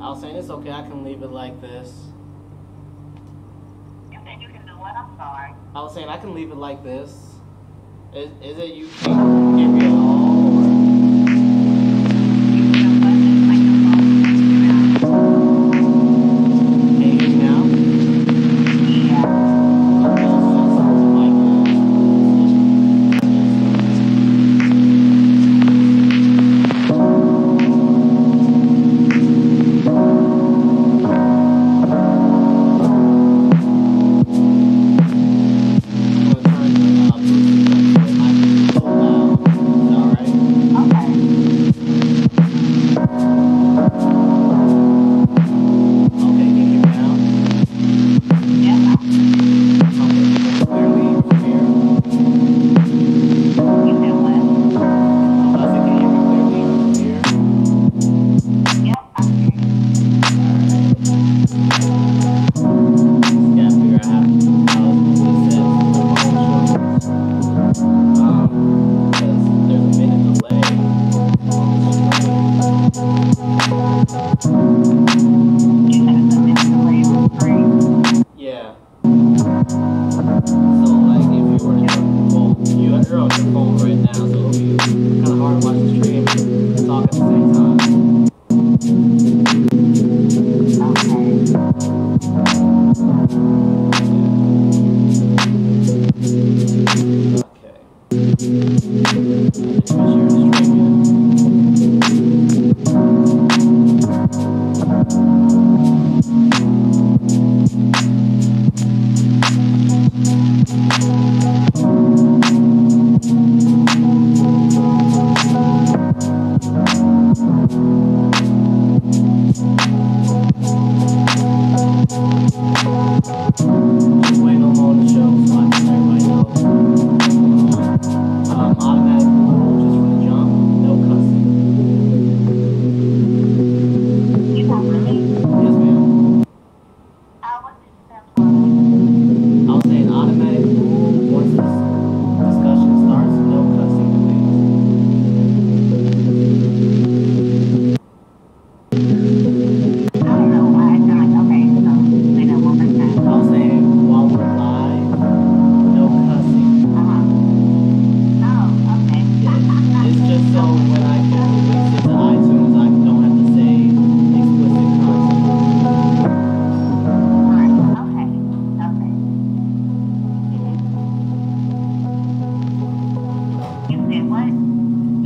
I was saying it's okay, I can leave it like this. You said you can do what? I'm sorry. I was saying I can leave it like this. Is it you can't hear me at all?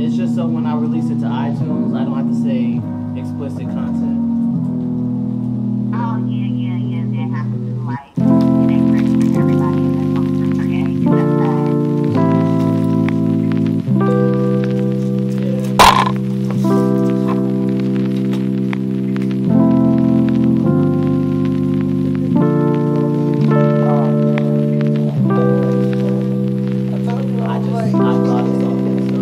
It's just so when I release it to iTunes, I don't have to say explicit content. Oh, yeah. They have to do like an encryption for everybody and then post it for age. That's I thought it's all good, so.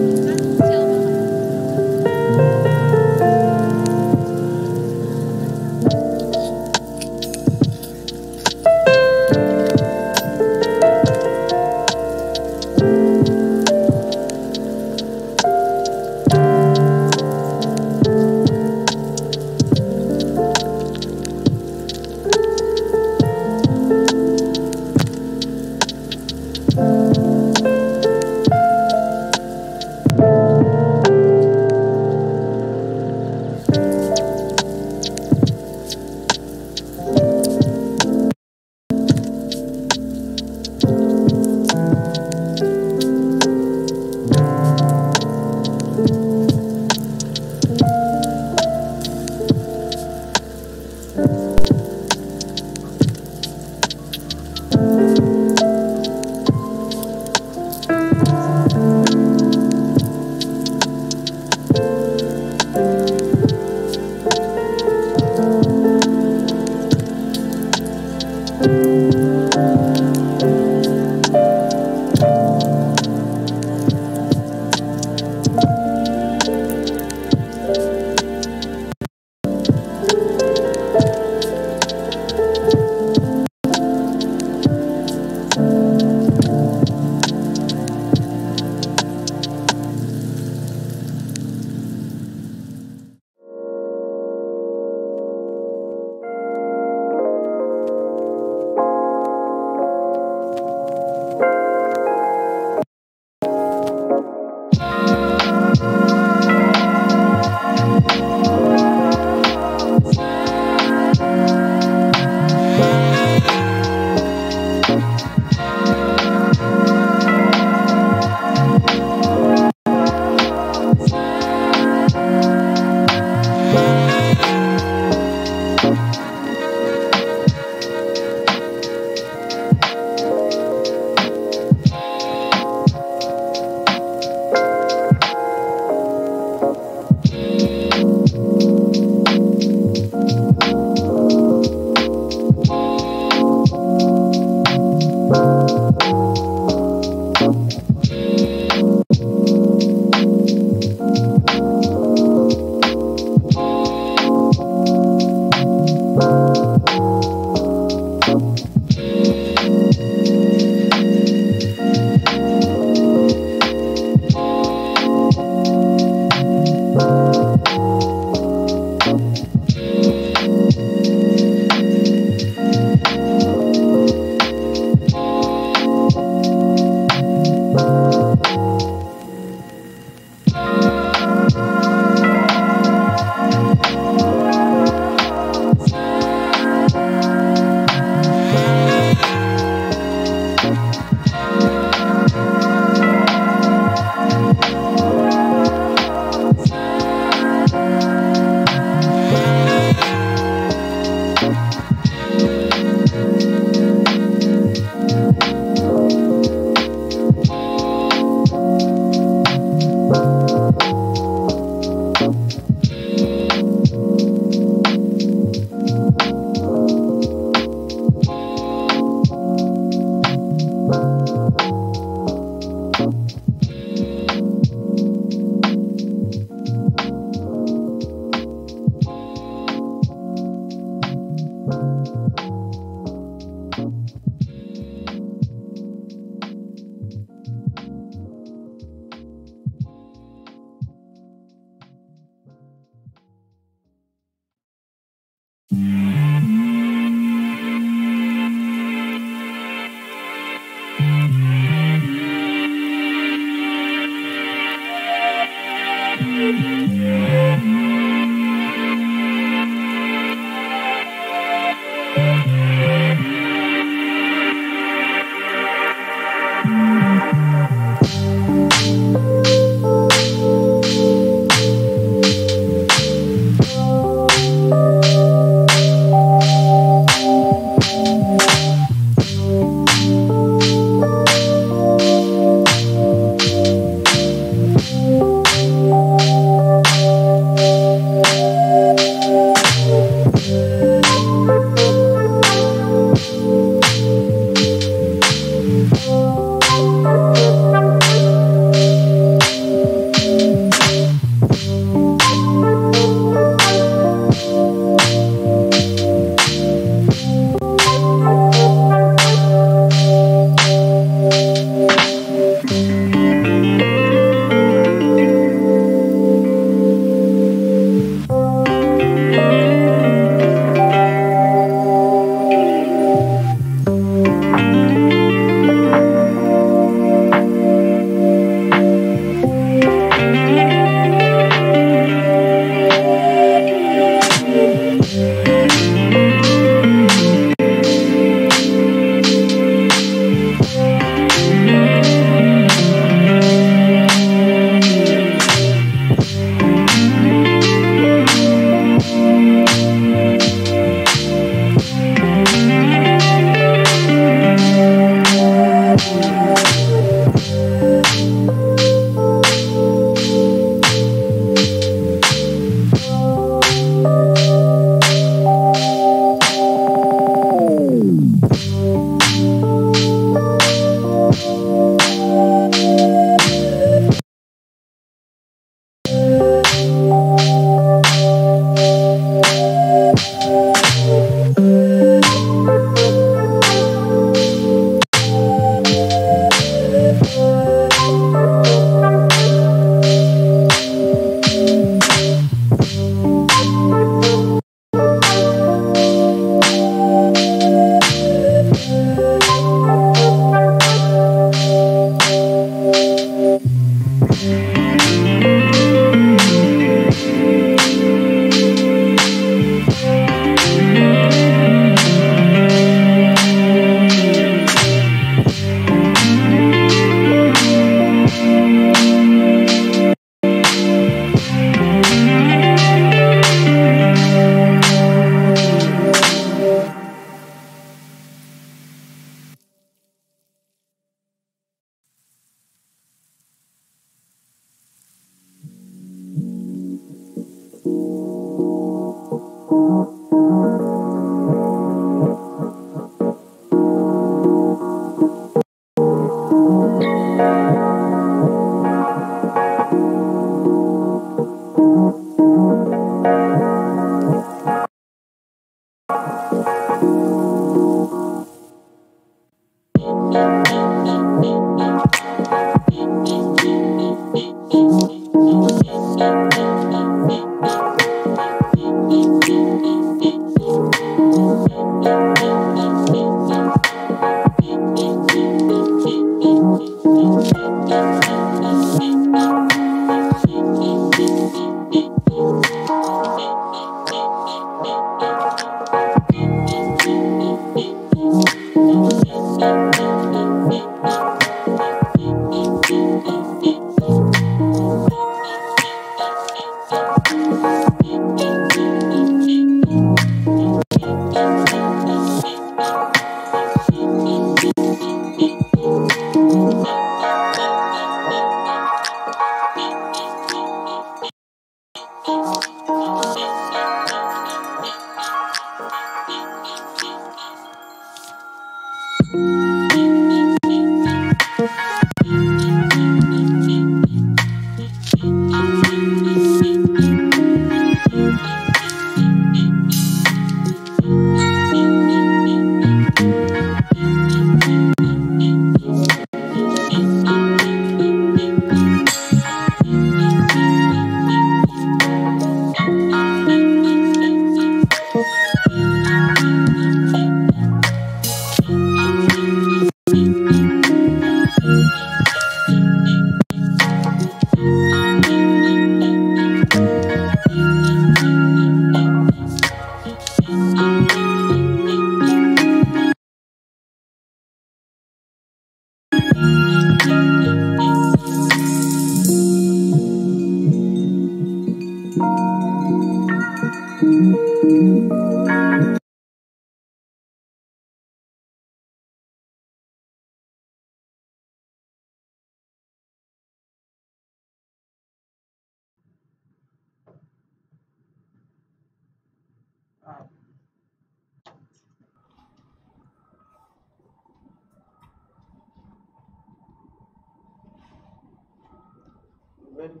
Ready?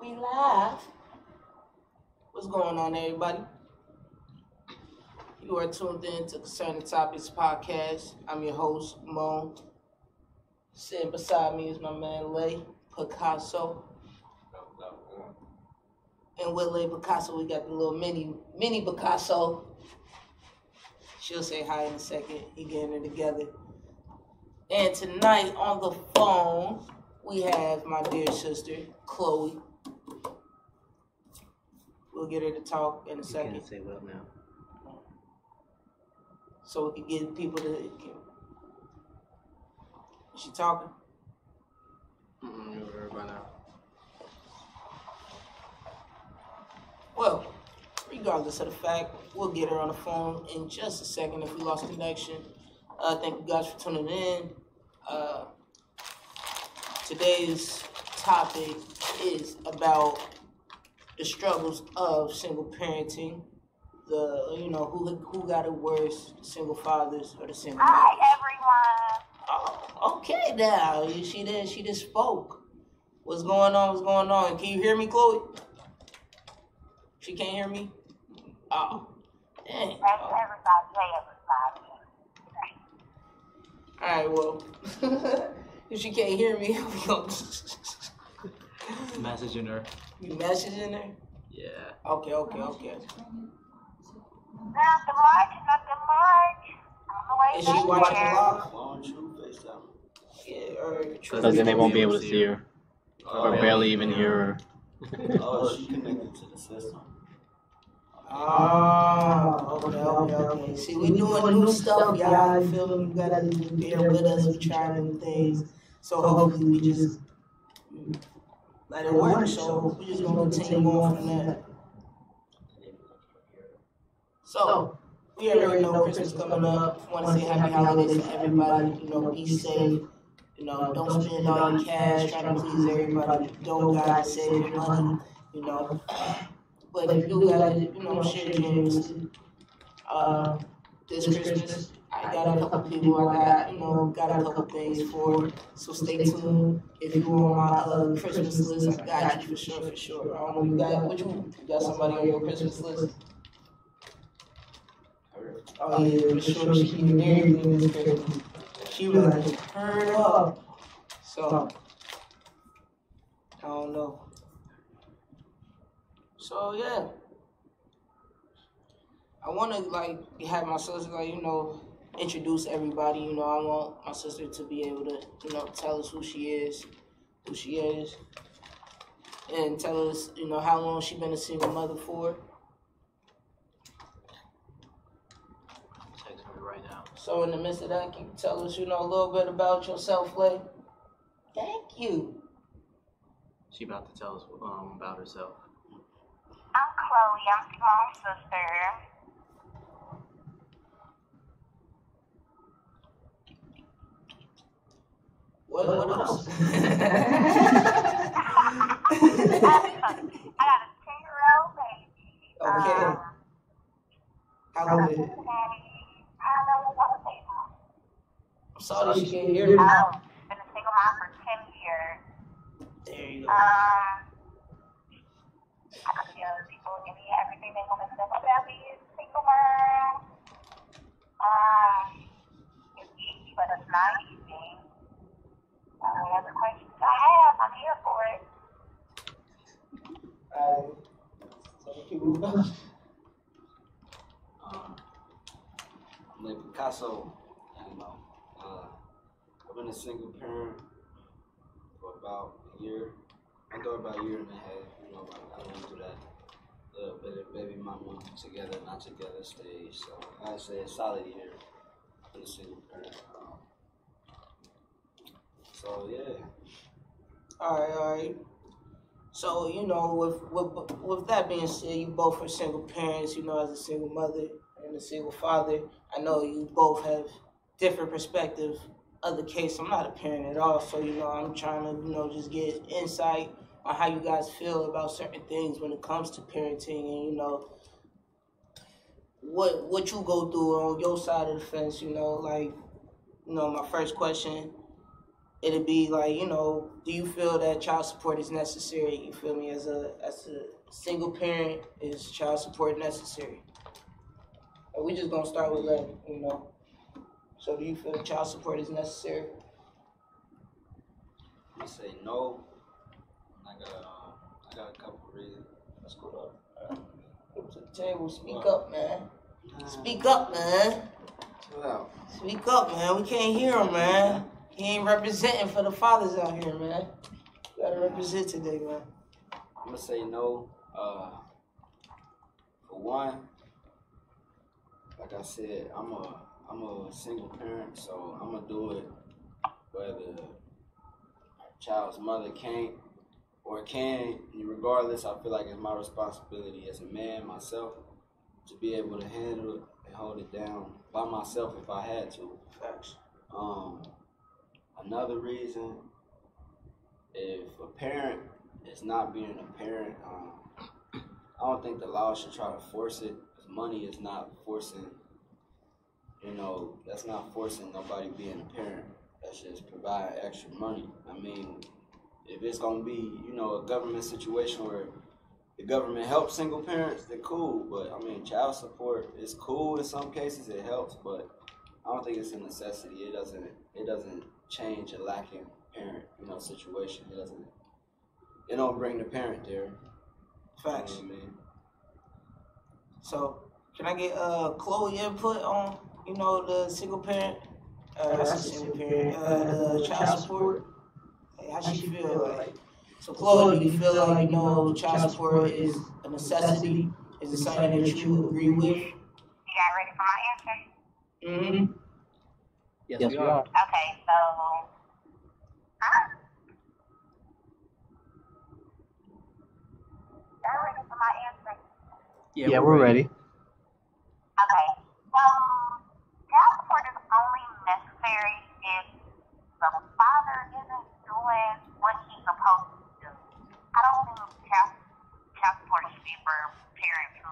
We live. What's going on, everybody? You are tuned in to Concerning Topics Podcast. I'm your host, Mo. Sitting beside me is my man, Lay Picasso. And with Lay Picasso, we got the little mini Picasso. She'll say hi in a second. He getting it together. And tonight on the phone, we have my dear sister, Chloe. We'll get her to talk in a second. You can't say what now. So we can get people to... Is she talking? You'll hear by now. Well, regardless of the fact, we'll get her on the phone in just a second if we lost connection. Thank you guys for tuning in. Today's topic is about the struggles of single parenting. Who got it worse, the single fathers or the single mothers? Hi, everyone. Oh, okay now. She just spoke. What's going on? Can you hear me, Chloe? She can't hear me? Oh, dang. Hey, everybody. Alright, well, if she can't hear me, we gonna... Messaging her. You messaging her? Yeah. Okay. Not the march. Is she watching live? Why don't you FaceTime? Yeah, or... Because then they won't be able to see her. Or barely even hear her. Oh, she connected to the system. Okay. See, we doing new stuff, y'all. You feel me? You gotta bear with us. We trying new things. So hopefully we just let it work. So we just gonna continue on from that. So we already know Christmas coming up. Want to say happy holidays to everybody. Be safe. Don't spend all your cash trying to please everybody. Don't gotta save your money. But if you do gotta, share your dreams. This Christmas, I got a couple people I got a couple things for. So stay tuned. If you on my Christmas list, I got you for sure. I don't know, you got somebody on your Christmas list? Oh yeah, for sure. She can hear everything this Christmas. She was like, turn up. So, I don't know. So yeah, I want to have my sister introduce everybody. I want my sister to be able to tell us who she is, and tell us how long she been a single mother for. Text her right now. So in the midst of that, can you tell us a little bit about yourself, Lay? Thank you. She about to tell us about herself. I'm Chloe. I'm Simone's sister. What else? I got a 10-year-old baby. Okay. How is it? I don't know what to say now. I'm sorry she can't hear me. Been a single mom for 10 years. There you go. I could tell people give me everything they want to know about me as a single mom. It's easy, but it's not easy. Whatever questions I have, I'm here for it. So keep moving. I'm like Picasso. I've been a single parent for about a year. About a year and a half. I went through that little bit of baby mama together, not together stage. So I'd say a solid year for a single parent. So yeah. All right. So with that being said, you both are single parents. As a single mother and a single father, I know you both have different perspectives of the case. I'm not a parent at all, so I'm trying to just get insight on how you guys feel about certain things when it comes to parenting, and what you go through on your side of the fence. My first question it'd be like, you know, do you feel that child support is necessary? You feel me? As a single parent, is child support necessary? And we just gonna start with that, you know. So do you feel child support is necessary? I'm gonna say no. I got a couple reasons. Let's go up. Go to the table. Speak up, man. Speak up, man. Chill out. Speak up, man. We can't hear him, man. He ain't representing for the fathers out here, man. You gotta represent today, man. I'm gonna say no. For one, like I said, I'm a single parent, so I'm gonna do it whether a child's mother can't or can. Regardless, I feel like it's my responsibility as a man myself to be able to handle it and hold it down by myself if I had to. Facts. Another reason, if a parent is not being a parent, I don't think the law should try to force it. Because money is not forcing, you know, that's not forcing nobody being a parent. That's just providing extra money. I mean, if it's gonna be, you know, a government situation where the government helps single parents, they're cool. But I mean, child support is cool in some cases. It helps, but I don't think it's a necessity. It doesn't change a lacking parent, you know, situation. It don't bring the parent there. Facts. You know what I mean? So, can I get Chloe input on, you know, the single parent, single parent, the child support? Hey, how she feel like? So, Chloe, do you feel like, you know, child support is a necessity? Is it something that you agree with? You guys ready for my answer? Mm-hmm. Yes, we are. Okay, so, y'all ready for my answer? Yeah, we're ready. Okay, so child support is only necessary if the father isn't doing what he's supposed to do. I don't think child support should be for parents who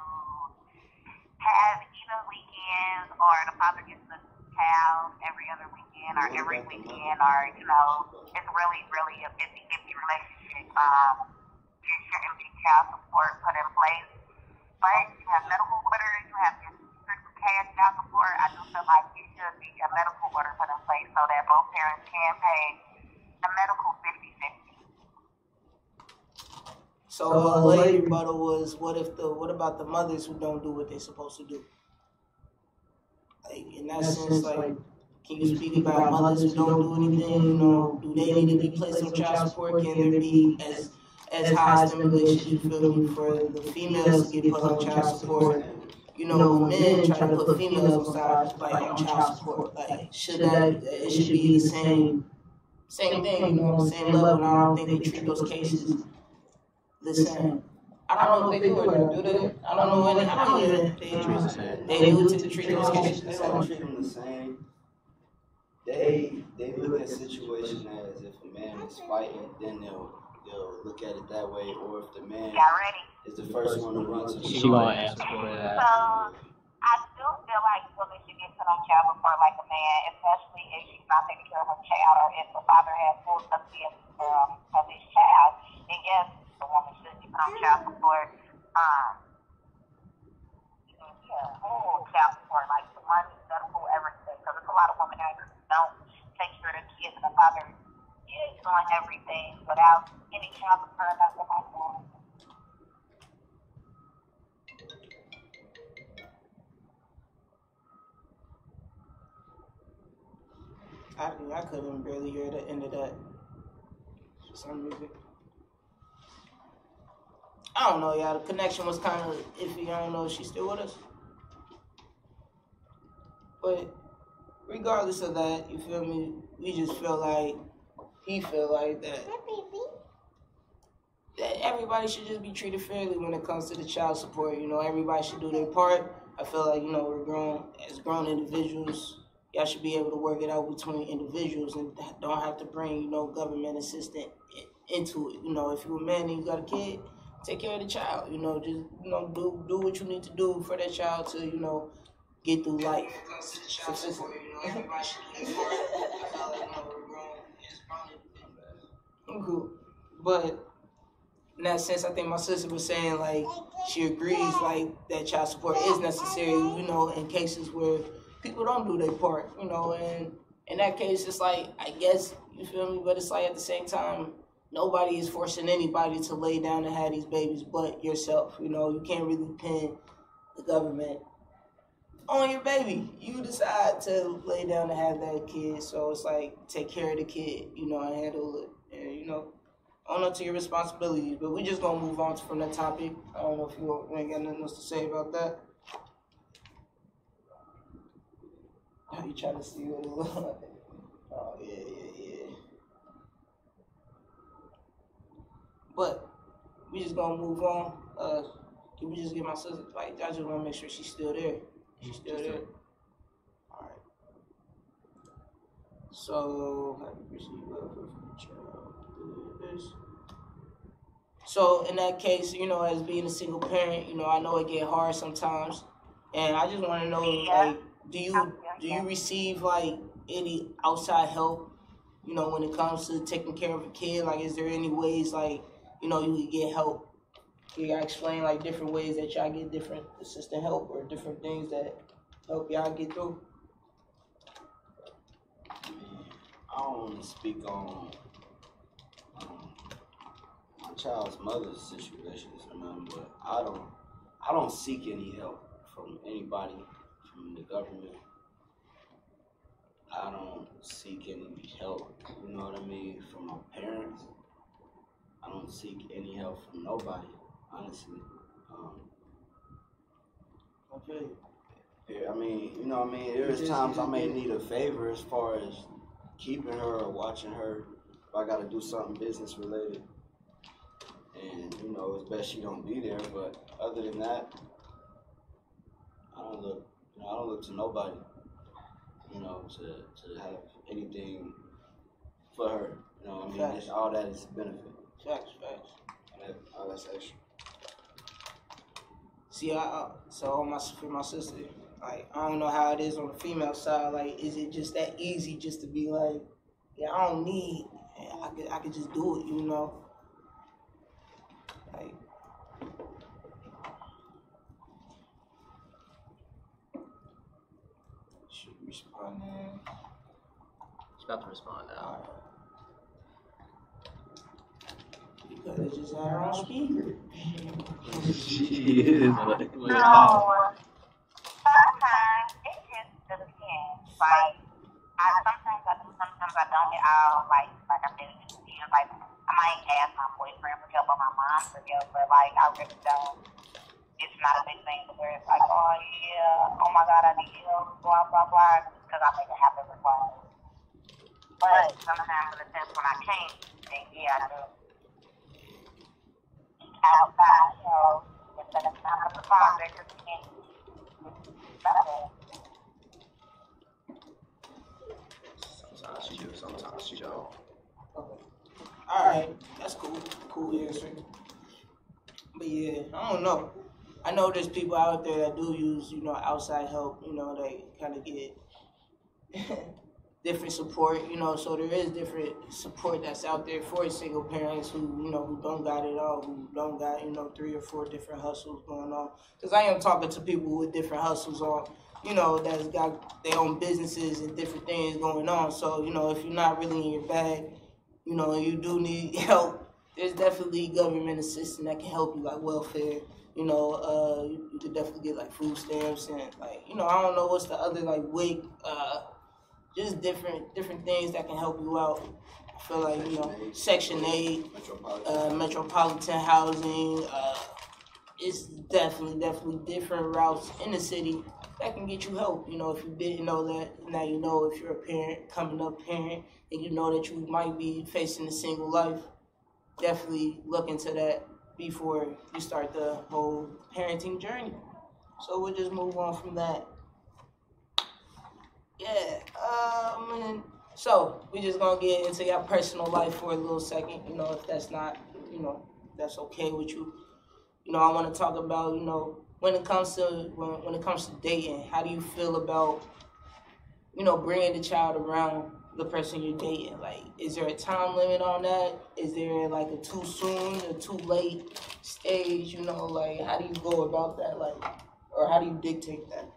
have even weekends, or the father gets the child every other weekend or every weekend, or, you know, it's really, really a 50-50 relationship. There shouldn't be child support put in place. But you have medical orders, you have your strict cash child support. I do feel like it should be a medical order put in place so that both parents can pay the medical 50-50. So, lady rebuttal was, what about the mothers who don't do what they're supposed to do? Like, in that sense, like, can you speak about mothers who don't do anything? You know, do they need to be placed on child support? Can there be as high stimulation, you feel me, for the females to get put on child support? You know, when men try to put females on child support, like, it should be the same thing, you know, same level. And I don't think they treat those cases the same. I don't know if they do it, do they? I don't know when how they do to treat those cases the They don't same. treat them the same. They look at situation as if a man is fighting, then they'll look at it that way, or if the man Y'all ready? is the first one to run to the She gonna ask for that. So, I do feel like women should get put on child support like a man, especially if she's not taking care of her child, or if the father has full custody of his child. And yes, the woman should be put on child support. Child support, like the money, medical, everything. Because there's a lot of women out there who don't take care of their kids, and the father is doing everything without any child support. That's what I'm doing. I couldn't barely hear the end of that for some reason. I don't know, y'all. The connection was kind of iffy. I don't know if she's still with us. But regardless of that, you feel me? We just feel like, he feel like that everybody should just be treated fairly when it comes to the child support. You know, everybody should do their part. I feel like, you know, we're grown, as grown individuals. Y'all should be able to work it out between individuals and don't have to bring, you know, government assistance into it. You know, if you're a man and you got a kid, take care of the child. You know, just, you know, do what you need to do for that child to, you know, get through life. Everybody should do their part. I feel like, you know, we're grown, as grown I'm cool. But in that sense, I think my sister was saying like she agrees like that child support is necessary, you know, in cases where people don't do their part, you know, and in that case, it's like I guess you feel me, but it's like at the same time, nobody is forcing anybody to lay down and have these babies but yourself. You know, you can't really pin the government on your baby. You decide to lay down and have that kid, so it's like take care of the kid, you know, and handle it, and you know. Own up to your responsibilities, but we just gonna move on from that topic. I don't know if you ain't got nothing else to say about that. How you trying to see what it looks like? Oh yeah. But we just gonna move on. Can we just get my sister? Like I just wanna make sure she's still there. She's still there. All right. So how do you receive welfare from the child? So in that case, you know, as being a single parent, you know, I know it get hard sometimes, and I just want to know, like, do you receive like any outside help, you know, when it comes to taking care of a kid? Like, is there any ways, like, you know, you could get help? Can you explain like different ways that y'all get different assistant help or different things that help y'all get through? I don't want to speak on my child's mother's situations or nothing, but I don't seek any help from anybody, from the government. I don't seek any help, you know what I mean, from my parents. I don't seek any help from nobody, honestly. Okay. I mean, you know what I mean, there's times I may need a favor as far as keeping her or watching her if I gotta do something business related. And you know, it's best she don't be there, but other than that, I don't look to nobody, you know, to have anything for her. You know what I mean? All that is benefit. Facts. All that's extra. See, so for my sister, like, I don't know how it is on the female side. Like, is it just that easy just to be like, yeah, I don't need, I could just do it, you know? Like, should respond now. She's about to respond now. Because they just had her on speaker. She is. No, sometimes it just depends. Like, sometimes I do, sometimes I don't at all. Like I said, it just depends. Like, I might ask my boyfriend for help or my mom for help, but like, I really don't. It's not a big thing where it's like, oh yeah, oh my God, I need help, blah, blah, blah, because I make it happen required. But sometimes in a sense when I can't, then yeah, I do. Outside, you know, instead of not of the father, because he can't. Sometimes she don't. Okay. Alright, that's cool. Cool answer. But yeah, I don't know. I know there's people out there that do use, you know, outside help, you know, they kind of get different support, you know, so there is different support that's out there for single parents who, you know, who don't got it all, who don't got, you know, 3 or 4 different hustles going on. Because I am talking to people with different hustles on, you know, that's got their own businesses and different things going on. So, you know, if you're not really in your bag, you know, and you do need help, there's definitely government assistance that can help you, like welfare. You know, you could definitely get like food stamps and like, you know, I don't know what's the other like WIC, just different things that can help you out. I feel like, you know, Section 8, metropolitan housing, it's definitely different routes in the city that can get you help. You know, if you didn't know that, now you know. If you're a parent, coming up parent, and you know that you might be facing a single life, definitely look into that before you start the whole parenting journey. So we'll just move on from that. Yeah, so we just gonna get into your personal life for a little second, you know, if that's not, you know, that's okay with you. You know, I want to talk about, you know, when it comes to dating, how do you feel about, you know, bringing the child around the person you're dating? Like, is there a time limit on that? Is there like a too soon or too late stage? You know, like how do you go about that? Like, or how do you dictate that?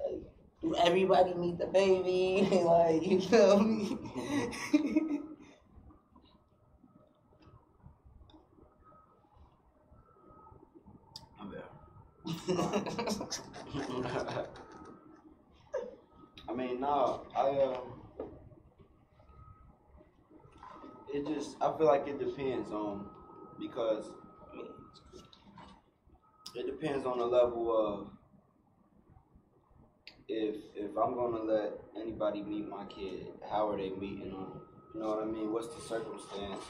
Like, do everybody need the baby? Like, you feel me? I'm there. I mean, no, I feel like it depends on, because it depends on the level of, if I'm gonna let anybody meet my kid, how are they meeting them? You know what I mean? What's the circumstance?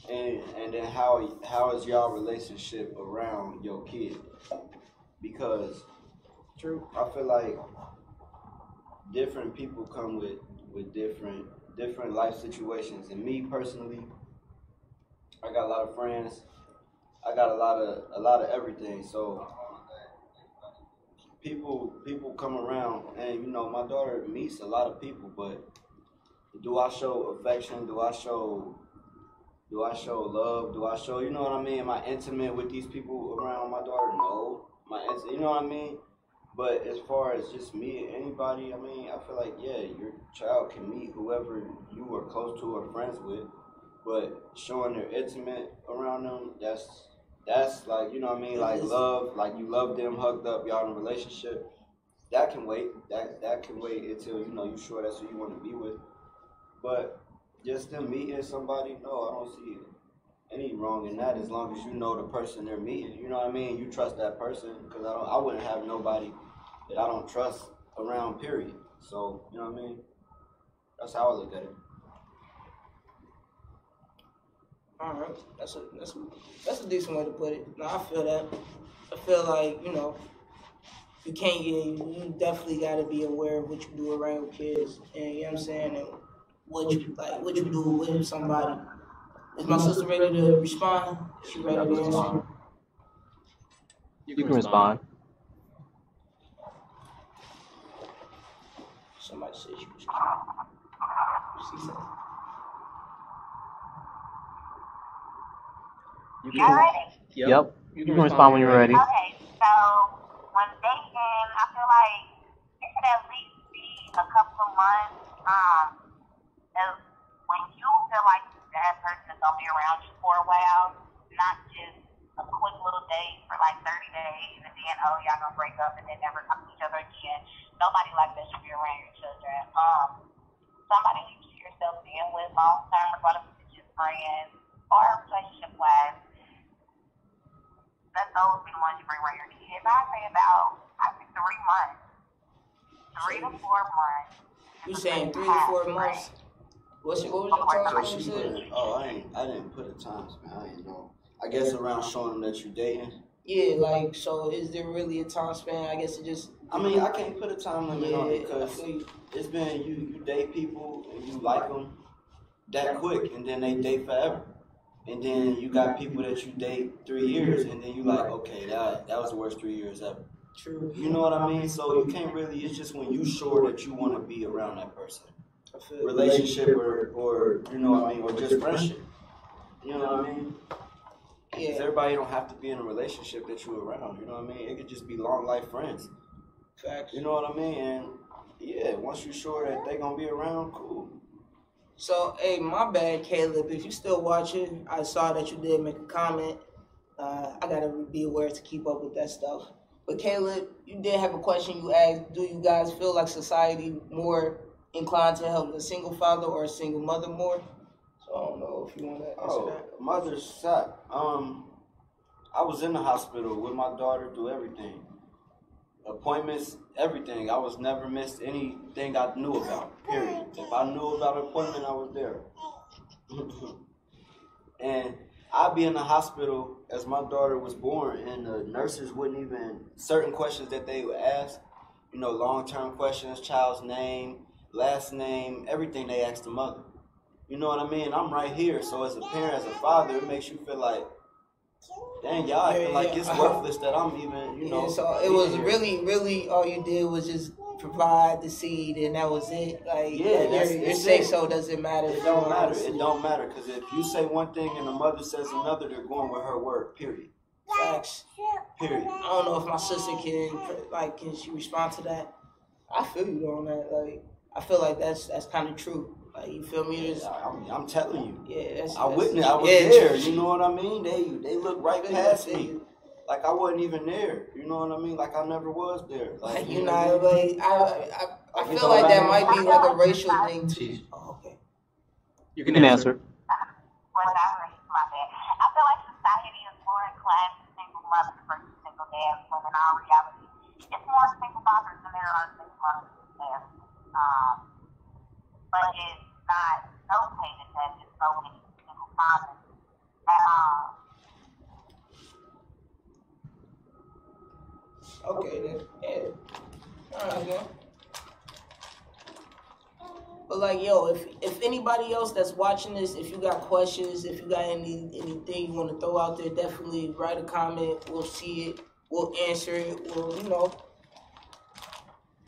And then how is y'all relationship around your kid? Because True. I feel like different people come with different life situations. And me personally, I got a lot of friends. I got a lot of everything. So people come around, and you know, my daughter meets a lot of people, but do I show affection? Do I show love? Do I show, you know what I mean? Am I intimate with these people around my daughter? No. You know what I mean? But as far as just me, anybody, I mean, I feel like, yeah, your child can meet whoever you are close to or friends with, but showing they're intimate around them, that's like, you know what I mean? Like love, like you love them, hugged up, y'all in a relationship. That can wait. That can wait until, you know, you sure that's who you want to be with. But just them meeting somebody, no, I don't see any wrong in that, as long as you know the person they're meeting. You know what I mean? You trust that person, because I wouldn't have nobody that I don't trust around, period. So, you know what I mean? That's how I look at it. All right, that's a decent way to put it. No, I feel that. I feel like, you know, you definitely got to be aware of what you do around your kids, and you know what I'm saying, and what you do with somebody. Is my sister ready to respond? She ready to answer? You can respond. Somebody said she was. She said. Y'all ready? Yep. You can respond when you're ready. Okay, so when dating, I feel like it should at least be a couple of months. When you feel like that person is gonna be around you for a while, not just a quick little date for like 30 days and then y'all gonna break up and then never talk to each other again. Nobody like that should be around your children. Somebody you see yourself being with long term, regardless if it's just friends or relationship wise. That's those be the ones you bring around your kids. I think 3 months. 3 to 4 months. You saying 3 to 4 months? What was your time? So she put, I didn't put a time span. I didn't know. I guess around showing them that you're dating. Yeah, like, so is there really a time span? I guess it just. I mean, I can't put a time limit on it, because it's been you date people and you like them that quick, and then they date forever. And then you got people that you date 3 years, and then you like, okay, that was the worst 3 years ever. True. You know what I mean? So you can't really, it's just when you sure that you want to be around that person. Relationship or you know what I mean, or just friendship. You know what I mean? Yeah. Everybody don't have to be in a relationship that you're around, you know what I mean? It could just be long life friends. Facts. You know what I mean? And yeah, once you're sure that they're gonna be around, cool. So, hey, my bad, Caleb. If you still watching, I saw that you did make a comment. I gotta be aware to keep up with that stuff. But Caleb, you did have a question. You asked, do you guys feel like society more inclined to help a single father or a single mother more? So I don't know if you want to answer that. Mother's side. I was in the hospital with my daughter through everything. Appointments, everything. I was never missed anything I knew about, period. If I knew about an appointment, I was there. And I'd be in the hospital as my daughter was born, and the nurses wouldn't even, certain questions that they would ask, you know, long-term questions, child's name, last name, everything they ask the mother. You know what I mean? I'm right here, so as a parent, as a father, it makes you feel like, dang, y'all feel like it's worthless that I'm even, you know. Yeah, so it was really all you did was just provide the seed and that was it. Like Yeah, your say so doesn't matter. It don't matter. It don't matter because if you say one thing and the mother says another, they're going with her word. Period. Facts. Period. I don't know if my sister can she respond to that? I feel you on that. Like I feel like that's kind of true. Like you feel me? I'm telling you. Yeah, I witnessed. I was there. You know what I mean? They look right past me. Like I wasn't even there. You know what I mean? Like I never was there. Like you know, like I feel like that might be like a racial thing too. Oh, okay. You can answer. My bad. I feel like society is more inclined to single mothers versus single dads, when in all reality, it's more single fathers than there are single mothers and dads. But it's not notated that there's so many single fathers at all. Okay then. Yeah. Alright, yeah. But like, yo, if anybody else that's watching this, if you got questions, if you got anything you want to throw out there, definitely write a comment. We'll see it. We'll answer it. We'll,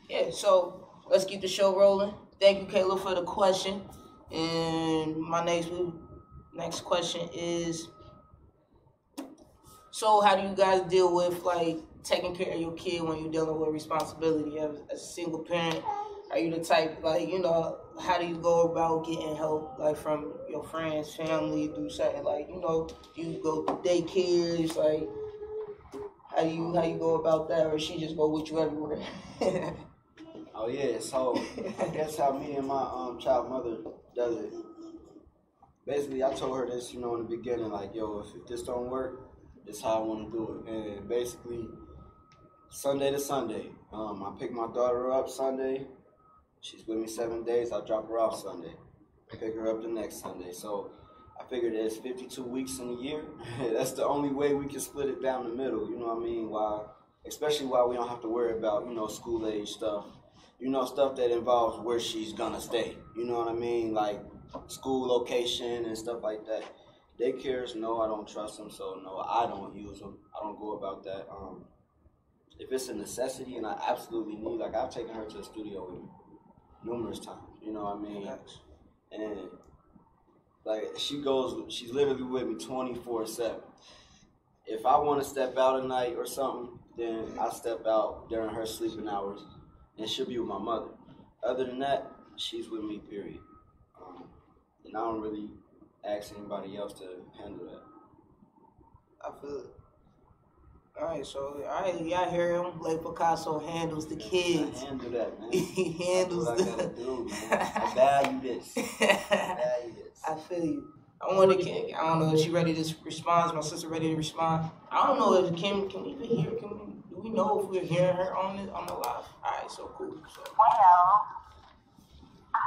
Yeah, so let's keep the show rolling. Thank you, Kayla, for the question. And my next question is, so how do you guys deal with, like, taking care of your kid when you're dealing with responsibility as a single parent? Are you the type, like, how do you go about getting help, like, from your friends, family, do something, like, you go to daycares, like, how you go about that, or she just go with you everywhere? Oh yeah, so I guess how me and my child mother does it. Basically, I told her this, in the beginning, like, yo, if this don't work, this is how I want to do it. And basically, Sunday to Sunday, I pick my daughter up Sunday. She's with me 7 days. I drop her off Sunday. I pick her up the next Sunday. So I figured there's 52 weeks in a year. That's the only way we can split it down the middle. You know what I mean? Especially while we don't have to worry about, school age stuff. Stuff that involves where she's gonna stay. You know what I mean? Like school location and stuff like that. Daycares, no, I don't trust them. So no, I don't use them. I don't go about that. If it's a necessity and I absolutely need, like I've taken her to the studio with me numerous times, you know what I mean? And like she's literally with me 24/7. If I want to step out at night or something, then I step out during her sleeping hours, and she'll be with my mother. Other than that, she's with me, period. And I don't really ask anybody else to handle that. I feel it. Alright, y'all hear him? Like Picasso handles the kids. I handle that, man. He handles That's what I gotta do, man. I value this. I feel you. I don't know if she ready to respond. Is my sister ready to respond? I don't know if can we even hear? Do we know if we're hearing her on the live? Alright, so cool. So. Well, I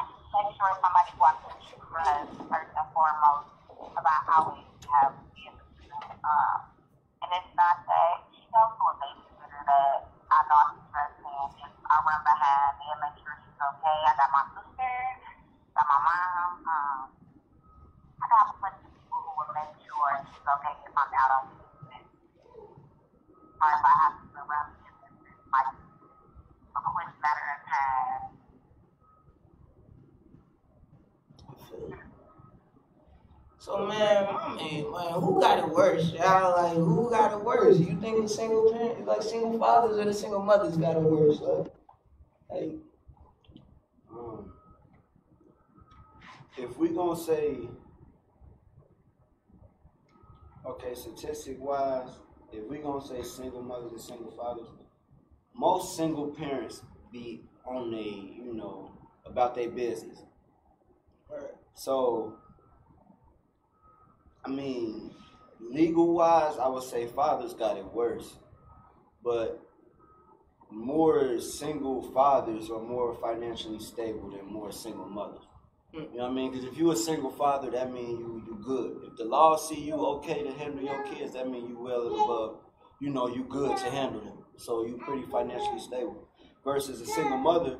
just make sure somebody watches us first and foremost about how we have kids. And it's not that she goes to a babysitter that I know I'm stressing. Just I run behind and make sure she's okay. I got my sister, got my mom. I got a bunch of people who will make sure she's okay if I'm out on business. Or if I have to go around business, like a quick matter of time. So man, who got it worse? Y'all like who got it worse? You think the single parent, like single fathers or the single mothers got it worse? Like, if we gonna say, okay, statistic wise, if we gonna say single mothers and single fathers, most single parents be on about their business. right. So, I mean, legal-wise, I would say fathers got it worse. But more single fathers are more financially stable than more single mothers. You know what I mean? Because if you're a single father, that means you good. If the law see you okay to handle your kids, that means you well and above. You good to handle them. So you pretty financially stable. Versus a single mother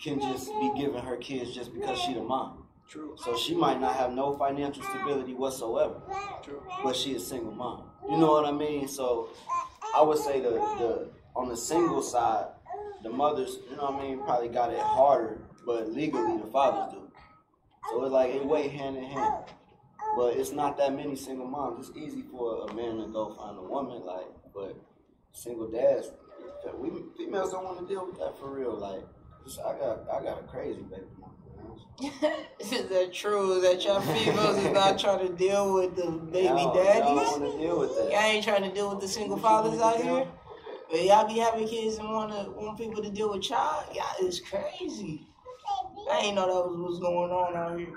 can just be giving her kids just because she the mom. True. So she might not have no financial stability whatsoever. True. But she a single mom. You know what I mean? So I would say the on the single side, the mothers, you know what I mean, probably got it harder, but legally the fathers do. So it's like it went hand in hand. But it's not that many single moms. It's easy for a man to go find a woman, like, but single dads, we females don't want to deal with that for real. Like, I got a crazy baby mama. Is that true that y'all females is not trying to deal with the baby Y'all daddies? don't want to deal with that. Y'all ain't trying to deal with the single fathers out here? But y'all be having kids and want people to deal with y'all? Y'all is crazy. I ain't know that was what's going on out here.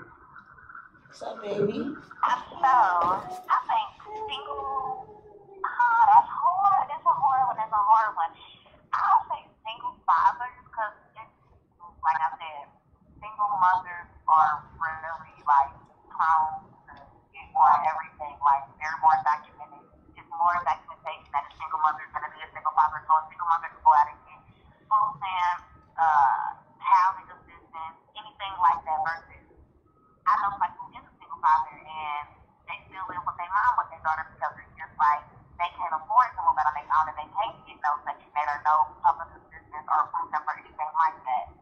What's up, baby? So, I think single, that's hard. That's a hard one. That's a hard one. I'll say single fathers because, like I said, single mothers are really, like, prone to get more everything. Like, they're more documented. It's more documentation that a single mother is going to be a single father. So a single mother can go out and get food stamps, housing assistance, anything like that versus I know somebody who is a single father and they still live with their mom with their daughter because it's just like they can't afford to move out on their own and they can't get no Section 8 or no public assistance or food stamp or anything like that.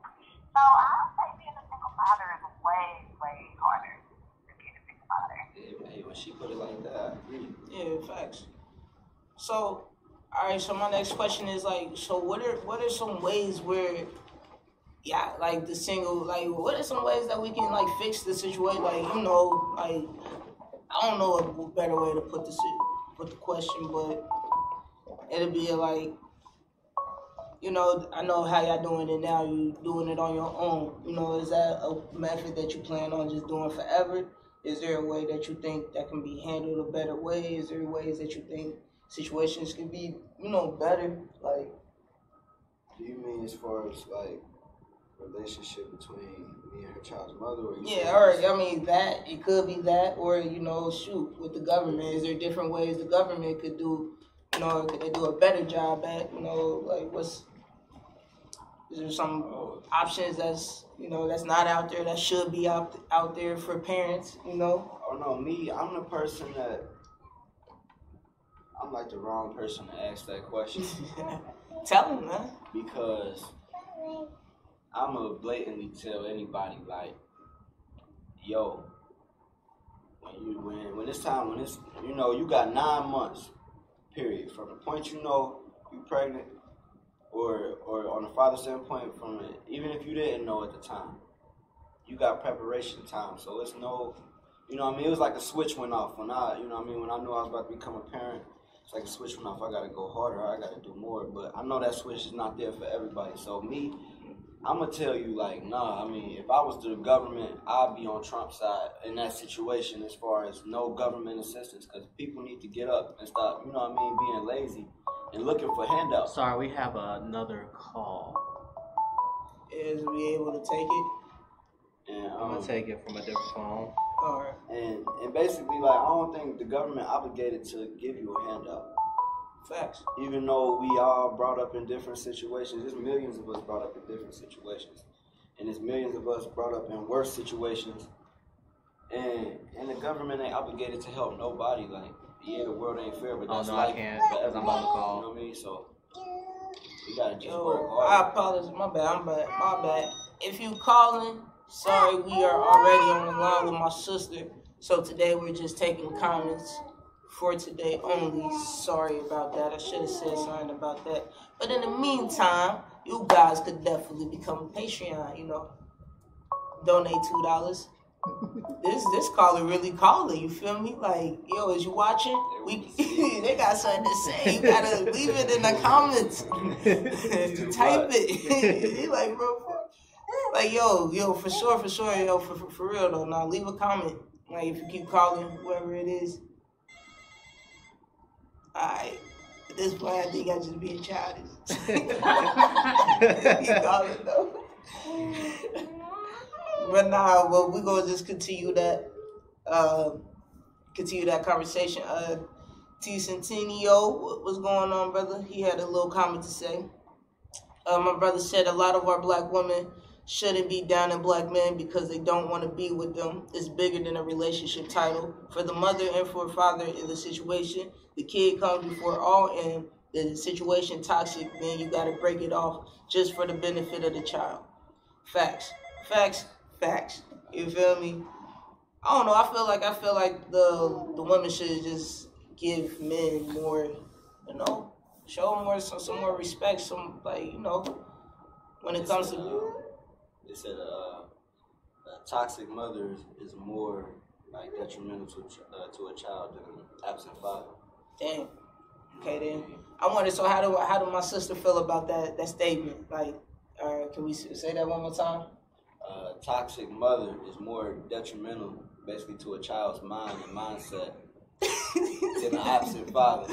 So I'll say being a single father is way, way harder than being a single father. Hey, when she put it like that, I agree. Yeah, facts. So, all right. So my next question is like, so what are some ways where, yeah, like the single, like what are some ways that we can like fix the situation? Like like I don't know a better way to put the question, but it'll be like, I know how y'all doing it now. You doing it on your own. Is that a method that you plan on just doing forever? Is there a way that you think that can be handled a better way? Is there ways that you think situations could be, better? Like, Do you mean as far as like relationship between me and her child's mother? Or that it could be that, or with the government, is there different ways the government could do, could they do a better job at, is there some options that's that's not out there that should be out there for parents? Oh no, me, I'm the person that I'm like the wrong person to ask that question. Tell them, man. Because I'm gonna blatantly tell anybody like, yo, when it's you got 9 months, period, from the point you pregnant, or on the father's standpoint, from it, even if you didn't know at the time, you got preparation time. So it's no, it was like a switch went off when I knew I was about to become a parent. It's like a switch went off. I gotta go harder. I gotta do more. But I know that switch is not there for everybody. So me, I'm gonna tell you like, nah. If I was the government, I'd be on Trump's side in that situation as far as no government assistance, because people need to get up and stop, being lazy and looking for handouts. Sorry, we have another call. Is we able to take it? And I'm gonna take it from a different phone. All right. And basically, like, I don't think the government obligated to give you a handout. Facts. Even though we all brought up in different situations, there's millions of us brought up in different situations, and there's millions of us brought up in worse situations. And the government ain't obligated to help nobody. Like, yeah, the world ain't fair, but that's no, life. I can't, because I'm about to call. You know what I mean? So we gotta just work hard. I apologize. My bad. If you calling, sorry, we are already on the line with my sister. So today we're just taking comments for today only. Sorry about that. I should have said something about that. But in the meantime, you guys could definitely become a Patreon, Donate $2. This caller really calling, you feel me? Like, yo, is you watching? They got something to say. You gotta leave it in the comments. Type it. He like, bro, like, yo, for sure, yo, for real though. Now leave a comment. Like, if you keep calling, whoever it is. Alright. At this point, I think I just being childish. You calling though. But nah, well, we're gonna just continue that conversation. T Centenio, what's going on, brother? He had a little comment to say. My brother said a lot of our black women shouldn't be down in black men because they don't want to be with them. It's bigger than a relationship title. For the mother and for the father in the situation, the kid comes before all, and the situation toxic, then you gotta break it off just for the benefit of the child. Facts, facts, facts. You feel me? I don't know. I feel like the women should just give men more, you know, show them more some more respect. Some like when it comes to. They said a toxic mother is more like detrimental to a child than an absent father. Damn. Okay then. I wonder. So how do my sister feel about that statement? Like, can we say that one more time? Toxic mother is more detrimental, basically, to a child's mind and mindset than an absent father.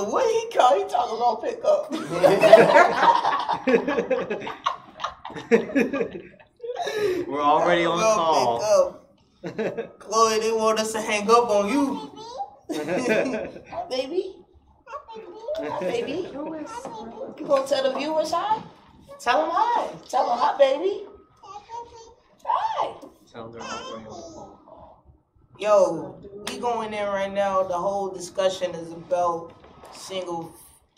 What he call? He talking about pickup. We're already on call. Chloe, they want us to hang up on you. Hi, baby. Hi, baby. You gonna tell the viewers hi? Tell them hi. Tell them hi, baby. Hi. Tell them they're already on the phone. Yo, we going in right now. The whole discussion is about single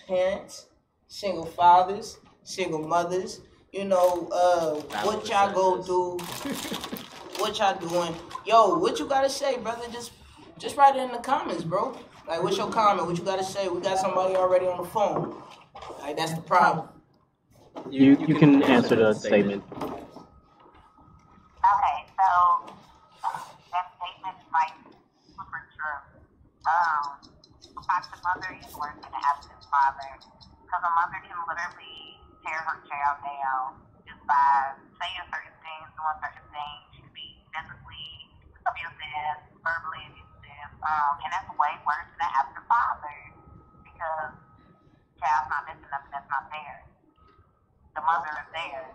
parents, single fathers, single mothers. What y'all go do, what y'all doing. Yo, what you gotta say, brother? Just write it in the comments, bro. Like, what's your comment? What you gotta say? We got somebody already on the phone. Like, that's the problem. You can answer the statement. Okay, so that statement is like super true. Toxic mother is worse than an absent father, because a mother can literally tear her child down just by saying certain things, doing certain things. She can be physically abusive, verbally abusive, and that's way worse than an absent father, because the child's not missing nothing that's not there. The mother is there.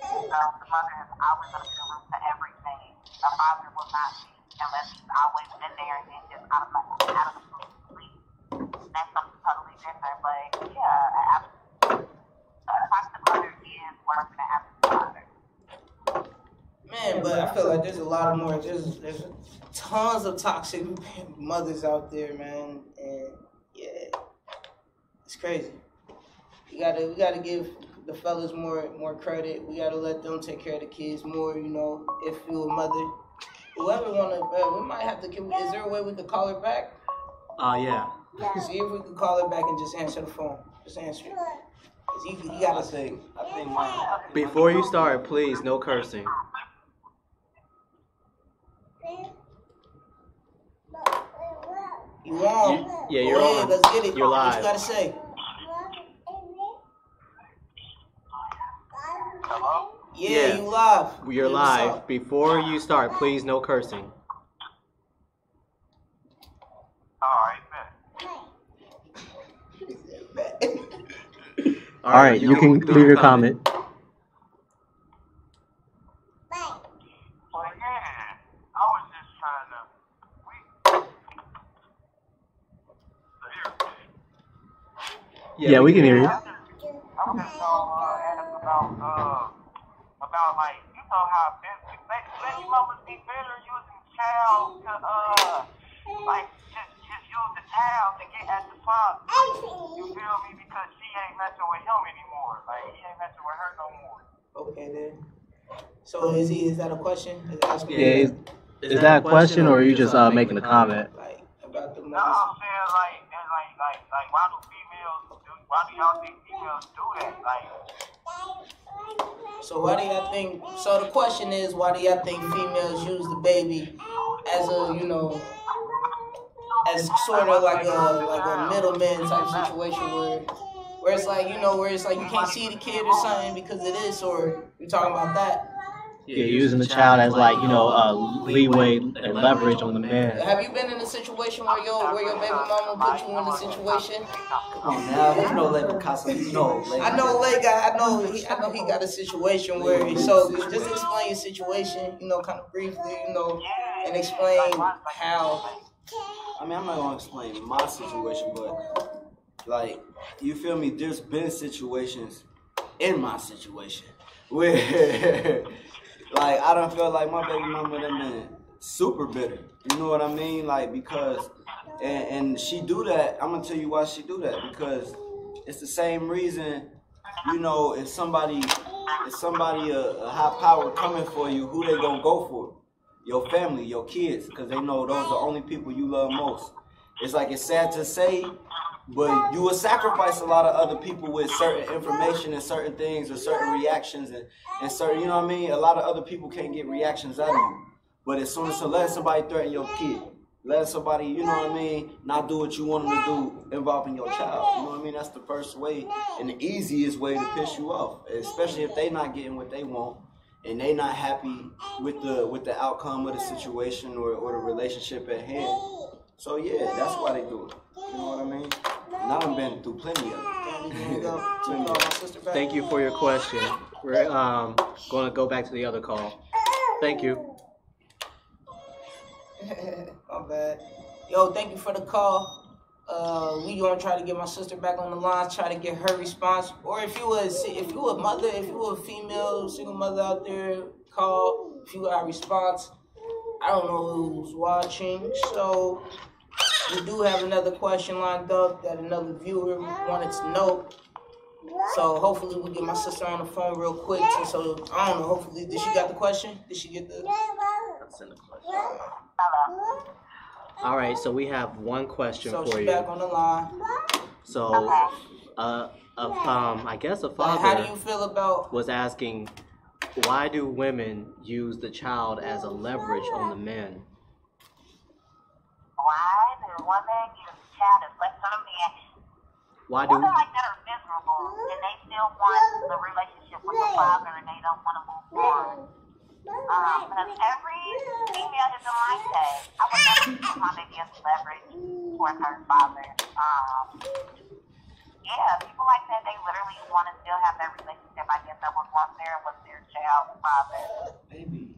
So the mother is always going to be the root to everything. The father will not be unless he's always been there and then just out of the blue. That's something totally different. But yeah, a toxic mother is worse than an absent father. Man, but I feel like there's a lot more. There's tons of toxic mothers out there, man, and yeah, it's crazy. We gotta give the fellas more credit. We gotta let them take care of the kids more. If you're a mother, whoever we might have to. Is there a way we could call her back? Yeah. See if we could call her back and just answer the phone. Just answer it. 'Cause you gotta. I think my Before you start, please, no cursing. You on? Yeah, you're Go ahead, on. let's get it. You're What live. you gotta say? Hello? Yeah, you live. You're Yeah, what's live. up? Before you start, please, no cursing. Alright, All right, you can leave your comment. well, yeah, I was just trying to. Yeah, we can hear you. I'm just gonna ask about like, how baby mamas be better using child to like just use the child to get at the father. You feel me? Because she ain't messing with him anymore. Like, he ain't messing with her no more. Okay then. So is that a question? Yeah, is that a question or are you just making a comment? Like about the No, mothers? I'm saying like why do y'all think females do that? Like, So why do y'all think? So the question is, why do y'all think females use the baby as a as sort of like a middleman type situation where it's like you can't see the kid or something because of this, or you talking about that? Yeah, using the child as like leeway and leverage on the man. Have you been in a situation where your baby mama put you in a situation? oh now Lady Casa, I know Lay guy. I know he got a situation where. So just explain your situation, kind of briefly, and explain how. I mean, I'm not gonna explain my situation, but like, you feel me? There's been situations in my situation where, like, I don't feel like my baby mama done been super bitter. You know what I mean? Like, because and she do that. I'm gonna tell you why she do that, because it's the same reason. You know, if somebody a high power coming for you, who they gonna go for? Your family, your kids, because they know those are the only people you love most. It's like, it's sad to say, but you will sacrifice a lot of other people with certain information and certain things or certain reactions and certain, you know what I mean? A lot of other people can't get reactions out of you. But as soon as let somebody threaten your kid, let somebody, you know what I mean, not do what you want them to do involving your child. You know what I mean? That's the first way and the easiest way to piss you off, especially if they not getting what they want and they not happy with the outcome of the situation or the relationship at hand. So yeah, that's why they do it. You know what I mean? And I done been through plenty of it. Thank you for your question. We're going to go back to the other call. Thank you. My bad. Yo, thank you for the call. We gonna try to get my sister back on the line, try to get her response. Or if you a mother, if you a female single mother out there, call. If you got a response, I don't know who's watching, so we do have another question lined up that another viewer wanted to know. So hopefully we'll get my sister on the phone real quick. So I don't know. Hopefully, did she got the question? Did she get the? Send the question. All right, so we have one question So for she you. back on the line. So, I guess a father How do you feel about? was asking, why do women use the child as a leverage on the men? Why do women use the child as less on a man? Why do Women like that are miserable and they still want the relationship with the father and they don't want to move on. Because every female is a mindset. I would never use my baby as leverage towards her father. Yeah, people like that, they literally want to still have that relationship. I guess that was once there with their child's father. Baby.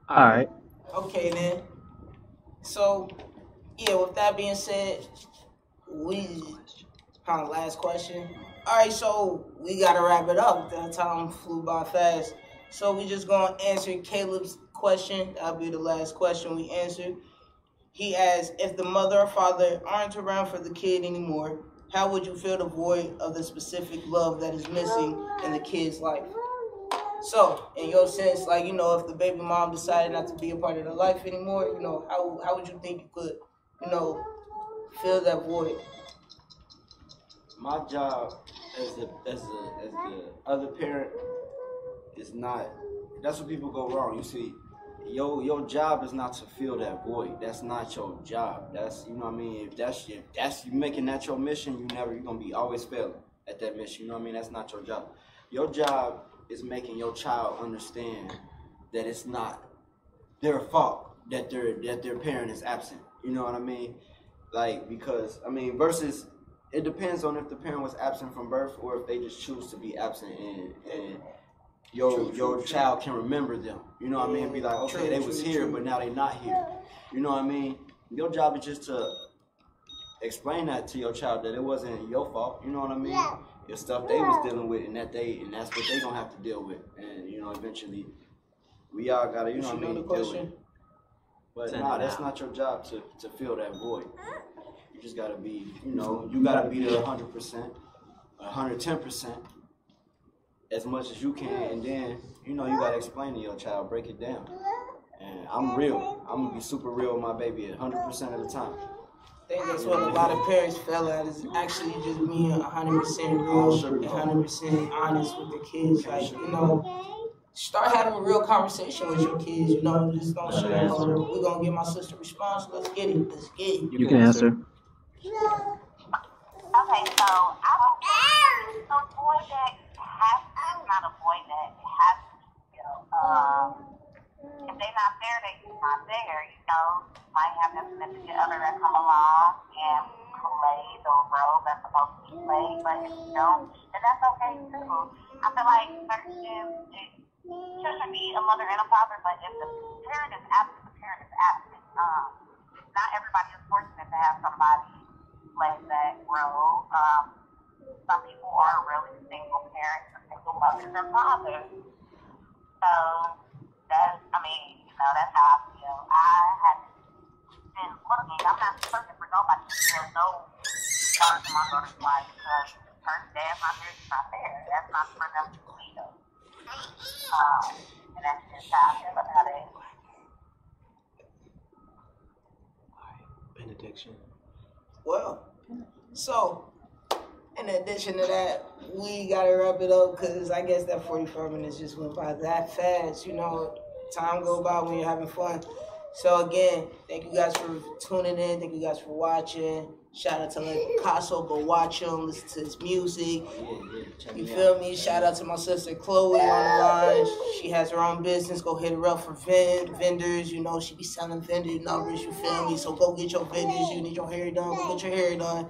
All right. Okay then. So, yeah. With that being said, kind of last question. All right, so we gotta wrap it up. That time flew by fast. So we just gonna answer Caleb's question. That'll be the last question we answered. He asked, if the mother or father aren't around for the kid anymore, how would you fill the void of the specific love that is missing in the kid's life? So, in your sense, like, you know, if the baby mom decided not to be a part of the life anymore, you know, how would you think you could, you know, fill that void? My job as the other parent is not. That's where people go wrong. You see, your job is not to fill that void. That's not your job. That's, you know what I mean. If that's you making that your mission, you're gonna be always failing at that mission. You know what I mean. That's not your job. Your job is making your child understand that it's not their fault that their parent is absent. You know what I mean? Like, because I mean, versus. It depends on if the parent was absent from birth or if they just choose to be absent and your child can remember them. You know what I mean? Be like, okay, they was here, but now they not here. You know what I mean? Your job is just to explain that to your child that it wasn't your fault. You know what I mean? It's stuff they was dealing with and that's what they gonna have to deal with. And you know, eventually we all gotta, you know what I mean, deal with it. But nah, that's not your job to fill that void. You just gotta be, you know, you gotta be there 100%, 110%, as much as you can, and then, you know, you gotta explain to your child, break it down. And I'm real. I'm gonna be super real with my baby 100% of the time. I think that's what a lot of parents fail at, is actually just being 100% real and 100% honest with their kids. Like, you know, start having a real conversation with your kids. You know, just don't sugarcoat. We're gonna get my sister response. Let's get it. Let's get it. You can answer. Okay, so I don't think a boy that has to, not a boy that has to, you know, if they're not there, they're not there, you know. You might have that significant other that come along and play the role that's supposed to be played, but if you don't, then that's okay too. I feel like it should be a mother and a father, but if the parent is absent, the parent is absent. Not everybody is fortunate to have somebody play that role. Some people are really single parents or single mothers and fathers. So that's, I mean, you know, that's how I feel. looking. I'm not searching for nobody. There's no charge to my daughter's life because her dad, my marriage is not there. That's not for them to lead us. And that's just how I feel about it. Benediction. Well, so in addition to that, we gotta wrap it up because I guess that 45 minutes just went by that fast. You know, time go by when you're having fun. So again, thank you guys for tuning in. Thank you guys for watching. Shout out to Picasso. Go watch him. Listen to his music. Check You me feel out. me? Shout out to my sister Chloe on the line. She has her own business. Go hit her up for vendors. You know, she be selling vendor numbers. You feel me? So go get your vendors. You need your hair done. Go get your hair done.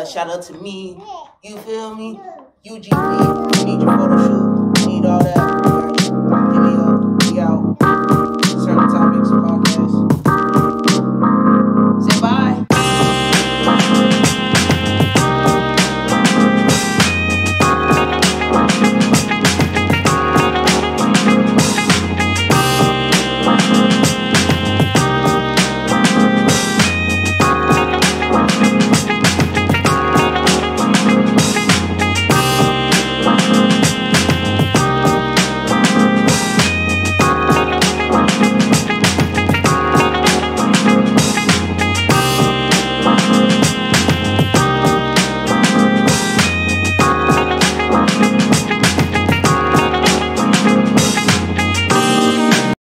Shout out to me. You feel me? UGP. You need your photo shoot.